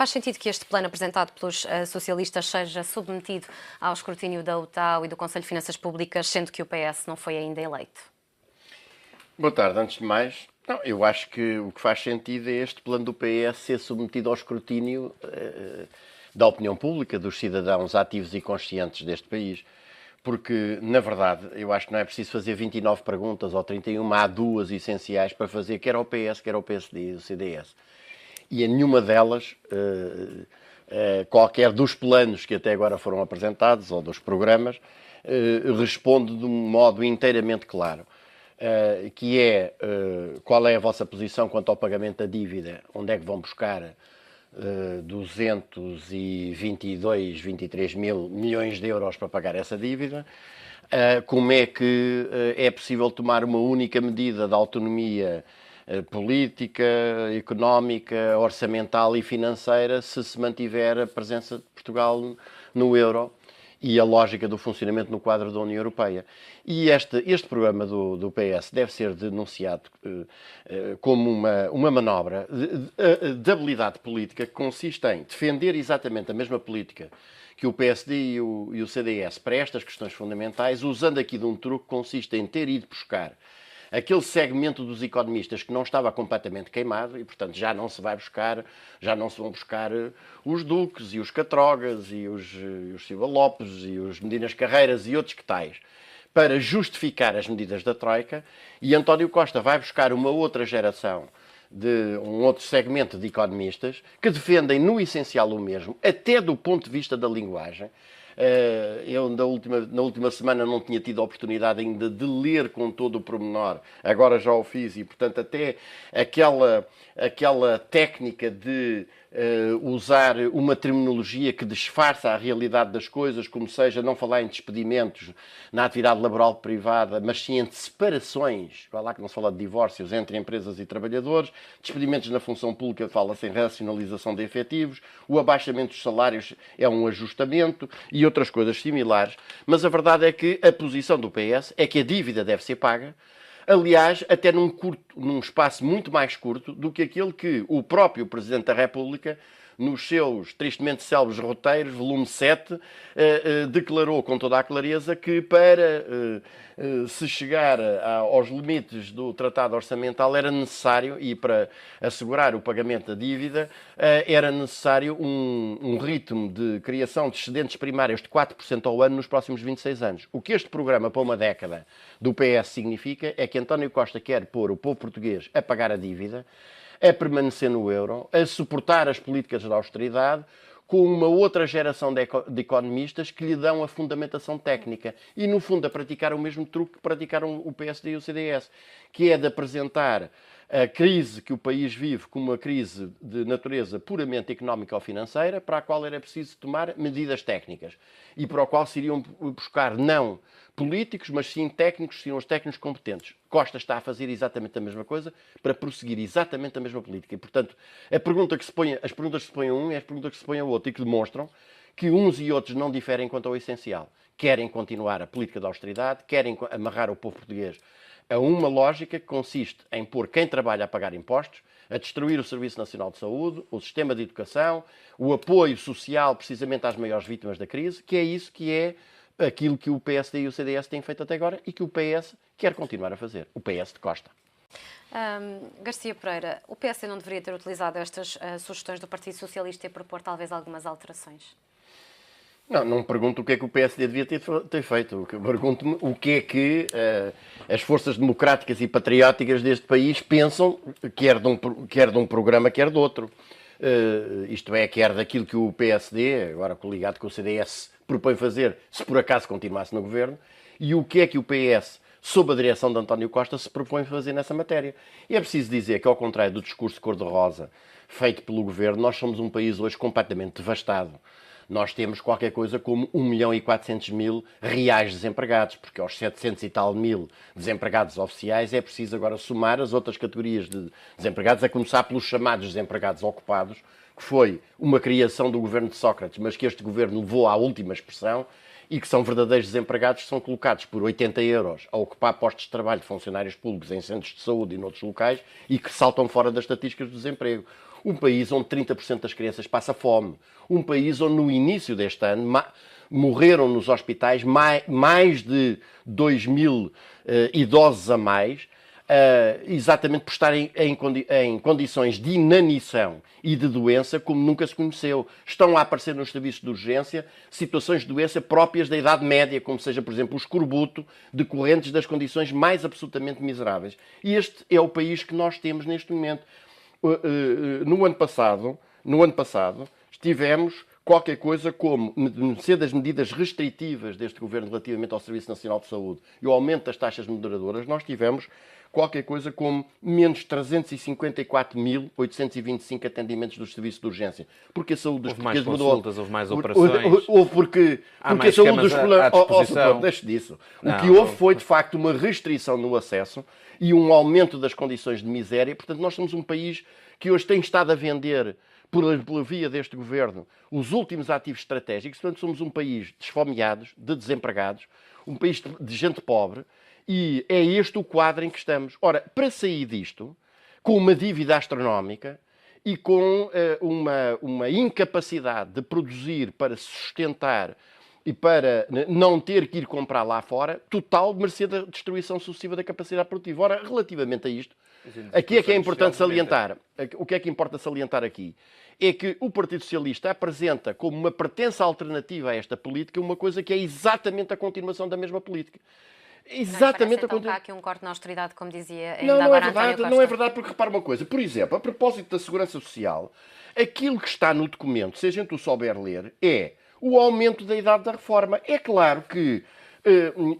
Faz sentido que este plano apresentado pelos socialistas seja submetido ao escrutínio da UTAU e do Conselho de Finanças Públicas, sendo que o PS não foi ainda eleito? Boa tarde, antes de mais. Não, eu acho que o que faz sentido é este plano do PS ser submetido ao escrutínio da opinião pública, dos cidadãos ativos e conscientes deste país. Porque, na verdade, eu acho que não é preciso fazer 29 perguntas ou 31, há duas essenciais para fazer, quer ao PS, quer ao PSD e ao CDS. E em nenhuma delas, qualquer dos planos que até agora foram apresentados, ou dos programas, responde de um modo inteiramente claro. Que é qual é a vossa posição quanto ao pagamento da dívida, onde é que vão buscar 222, 23 mil milhões de euros para pagar essa dívida, como é que é possível tomar uma única medida de autonomia política, económica, orçamental e financeira se mantiver a presença de Portugal no euro e a lógica do funcionamento no quadro da União Europeia. E este programa do PS deve ser denunciado como uma manobra de habilidade política que consiste em defender exatamente a mesma política que o PSD e o CDS para estas questões fundamentais, usando aqui de um truque que consiste em ter ido buscar aquele segmento dos economistas que não estava completamente queimado e, portanto, já não se vão buscar os Duques e os Catrogas e os Silva Lopes e os Medinas Carreiras e outros que tais para justificar as medidas da Troika, e António Costa vai buscar uma outra geração de um outro segmento de economistas que defendem no essencial o mesmo, até do ponto de vista da linguagem. Eu na última semana não tinha tido a oportunidade ainda de ler com todo o pormenor, agora já o fiz e, portanto, até aquela técnica de usar uma terminologia que disfarça a realidade das coisas, como seja não falar em despedimentos na atividade laboral privada, mas sim em separações, vai lá que não se fala de divórcios entre empresas e trabalhadores, despedimentos na função pública fala-se em racionalização de efetivos, o abaixamento dos salários é um ajustamento e outras coisas similares, mas a verdade é que a posição do PS é que a dívida deve ser paga, aliás, até num espaço muito mais curto do que aquele que o próprio Presidente da República, nos seus tristemente célebres roteiros, volume 7, declarou com toda a clareza que para se chegar aos limites do Tratado Orçamental era necessário, e para assegurar o pagamento da dívida, era necessário um ritmo de criação de excedentes primários de 4% ao ano nos próximos 26 anos. O que este programa para uma década do PS significa é que António Costa quer pôr o povo português a pagar a dívida, a permanecer no euro, a suportar as políticas de austeridade, com uma outra geração de economistas que lhe dão a fundamentação técnica e, no fundo, a praticar o mesmo truque que praticaram o PSD e o CDS, que é de apresentar a crise que o país vive como uma crise de natureza puramente económica ou financeira, para a qual era preciso tomar medidas técnicas e para a qual se iriam buscar não políticos, mas sim técnicos, seriam os técnicos competentes. Costa está a fazer exatamente a mesma coisa para prosseguir exatamente a mesma política. E, portanto, as perguntas que se põem a um e as perguntas que se põem ao outro e que demonstram que uns e outros não diferem quanto ao essencial. Querem continuar a política de austeridade, querem amarrar o povo português a uma lógica que consiste em pôr quem trabalha a pagar impostos, a destruir o Serviço Nacional de Saúde, o sistema de educação, o apoio social precisamente às maiores vítimas da crise, que é isso que é aquilo que o PSD e o CDS têm feito até agora e que o PS quer continuar a fazer. O PS de Costa. Garcia Pereira, o PSD não deveria ter utilizado estas sugestões do Partido Socialista e propor talvez algumas alterações? Não me pergunto o que é que o PSD devia ter feito. Pergunto-me o que é que as forças democráticas e patrióticas deste país pensam, quer de um programa, quer de outro. Isto é, quer daquilo que o PSD, agora coligado com o CDS, propõe fazer, se por acaso continuasse no governo, e o que é que o PS, sob a direção de António Costa, se propõe fazer nessa matéria. E é preciso dizer que, ao contrário do discurso cor-de-rosa feito pelo governo, nós somos um país hoje completamente devastado. Nós temos qualquer coisa como 1.400.000 reais desempregados, porque aos 700 e tal mil desempregados oficiais é preciso agora somar as outras categorias de desempregados, a começar pelos chamados desempregados ocupados, que foi uma criação do governo de Sócrates, mas que este governo levou à última expressão, e que são verdadeiros desempregados, que são colocados por 80 euros a ocupar postos de trabalho de funcionários públicos em centros de saúde e noutros locais e que saltam fora das estatísticas do desemprego. Um país onde 30% das crianças passa fome. Um país onde no início deste ano morreram nos hospitais mais de 2.000 idosos a mais, exatamente por estarem em condições de inanição e de doença como nunca se conheceu. Estão a aparecer nos serviços de urgência situações de doença próprias da Idade Média, como seja, por exemplo, o escorbuto, decorrentes das condições mais absolutamente miseráveis. E este é o país que nós temos neste momento. No ano passado, tivemos qualquer coisa como, ser das medidas restritivas deste governo relativamente ao Serviço Nacional de Saúde e o aumento das taxas moderadoras, nós tivemos qualquer coisa como menos 354.825 atendimentos dos serviços de urgência. Porque a saúde dos portugueses mudou. Houve mais consultas, houve mais operações. Houve porque a saúde dos portugueses... Deixe disso. O que houve foi, de facto, uma restrição no acesso e um aumento das condições de miséria. Portanto, nós somos um país que hoje tem estado a vender, pela via deste governo, os últimos ativos estratégicos. Portanto, somos um país de esfomeados, de desempregados, um país de gente pobre, e é este o quadro em que estamos. Ora, para sair disto, com uma dívida astronómica e com uma incapacidade de produzir para sustentar e para não ter que ir comprar lá fora, total, mercê da destruição sucessiva da capacidade produtiva. Ora, relativamente a isto, aqui é que é importante salientar, o que é que importa salientar aqui, é que o Partido Socialista apresenta como uma pertença alternativa a esta política uma coisa que é exatamente a continuação da mesma política. Exatamente a continuação. Há aqui um corte na austeridade, como dizia ainda não agora é verdade, António Costa. não é verdade, porque repara uma coisa, por exemplo, a propósito da segurança social, aquilo que está no documento, se a gente o souber ler, é o aumento da idade da reforma. É claro que,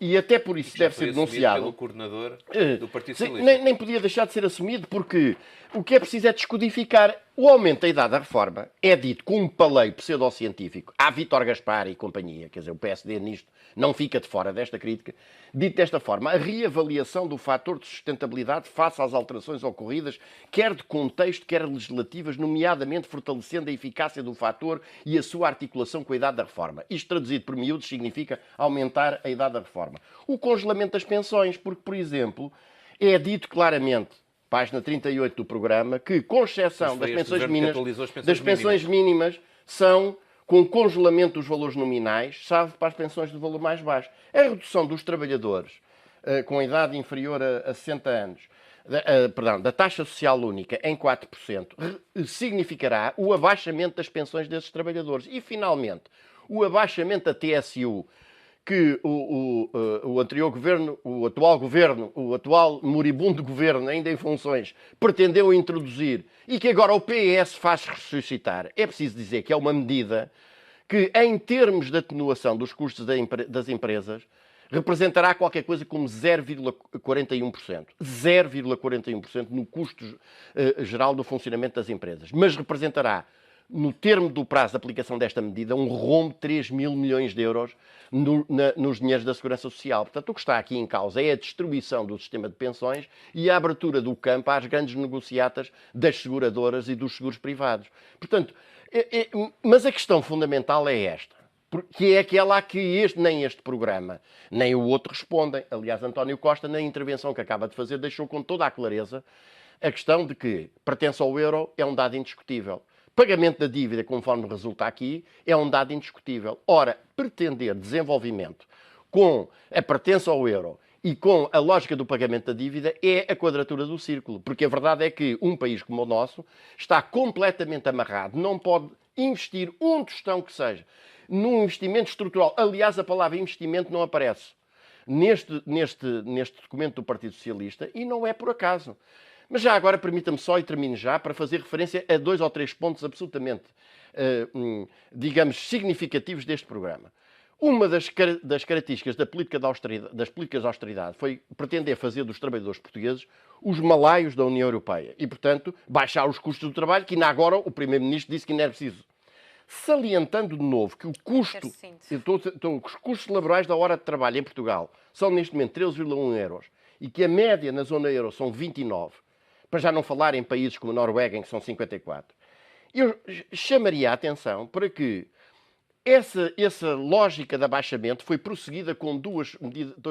e até por isso deve ser denunciado pelo coordenador do Partido Socialista. Nem podia deixar de ser assumido, porque o que é preciso é descodificar. O aumento da idade da reforma é dito com um paleio pseudocientífico. Há Vítor Gaspar e companhia, quer dizer, o PSD nisto não fica de fora desta crítica. Dito desta forma, a reavaliação do fator de sustentabilidade face às alterações ocorridas, quer de contexto, quer legislativas, nomeadamente fortalecendo a eficácia do fator e a sua articulação com a idade da reforma. Isto, traduzido por miúdos, significa aumentar a idade da reforma. O congelamento das pensões, porque, por exemplo, é dito claramente, página 38 do programa, que, com exceção das pensões mínimas, são com congelamento dos valores nominais, salvo para as pensões de valor mais baixo. A redução dos trabalhadores com idade inferior a 60 anos, da taxa social única em 4%, significará o abaixamento das pensões desses trabalhadores. E, finalmente, o abaixamento da TSU, que o anterior governo, o atual moribundo governo, ainda em funções, pretendeu introduzir e que agora o PS faz ressuscitar. É preciso dizer que é uma medida que, em termos de atenuação dos custos das empresas, representará qualquer coisa como 0,41%. 0,41% no custo geral do funcionamento das empresas. Mas representará, no termo do prazo de aplicação desta medida, um rombo de 3.000 milhões de euros nos dinheiros da Segurança Social. Portanto, o que está aqui em causa é a destruição do sistema de pensões e a abertura do campo às grandes negociatas das seguradoras e dos seguros privados. Portanto, mas a questão fundamental é esta, que é aquela a que nem este programa, nem o outro respondem. Aliás, António Costa, na intervenção que acaba de fazer, deixou com toda a clareza a questão de que pertence ao euro é um dado indiscutível. Pagamento da dívida, conforme resulta aqui, é um dado indiscutível. Ora, pretender desenvolvimento com a pertença ao euro e com a lógica do pagamento da dívida é a quadratura do círculo. Porque a verdade é que um país como o nosso está completamente amarrado, não pode investir um tostão que seja num investimento estrutural. Aliás, a palavra investimento não aparece neste documento do Partido Socialista e não é por acaso. Mas já agora, permita-me só, e termino já, para fazer referência a 2 ou 3 pontos absolutamente, digamos, significativos deste programa. Uma das características das políticas de austeridade foi pretender fazer dos trabalhadores portugueses os malaios da União Europeia e, portanto, baixar os custos do trabalho, que ainda agora o Primeiro-Ministro disse que não era preciso. Salientando de novo que os custos laborais da hora de trabalho em Portugal são neste momento 13,1 euros e que a média na zona euro são 29, para já não falar em países como a Noruega, em que são 54. Eu chamaria a atenção para que essa lógica de abaixamento foi prosseguida com dois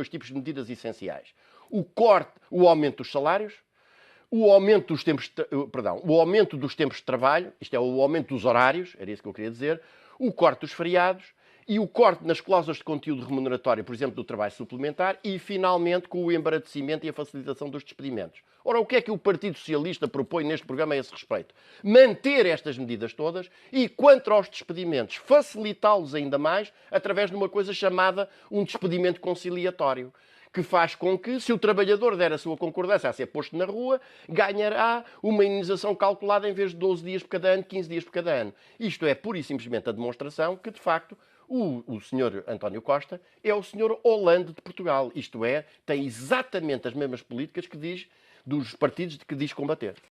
tipos de medidas essenciais. O aumento dos salários, o aumento dos tempos, o aumento dos tempos de trabalho, isto é, o aumento dos horários, era isso que eu queria dizer, o corte dos feriados e o corte nas cláusulas de conteúdo remuneratório, por exemplo, do trabalho suplementar e, finalmente, com o embaraçamento e a facilitação dos despedimentos. Ora, o que é que o Partido Socialista propõe neste programa a esse respeito? Manter estas medidas todas e, quanto aos despedimentos, facilitá-los ainda mais através de uma coisa chamada um despedimento conciliatório, que faz com que, se o trabalhador der a sua concordância a ser posto na rua, ganhará uma indenização calculada em vez de 12 dias por cada ano, 15 dias por cada ano. Isto é pura e simplesmente a demonstração que, de facto, o senhor António Costa é o senhor Hollande de Portugal. Isto é, tem exatamente as mesmas políticas que diz dos partidos de que diz combater.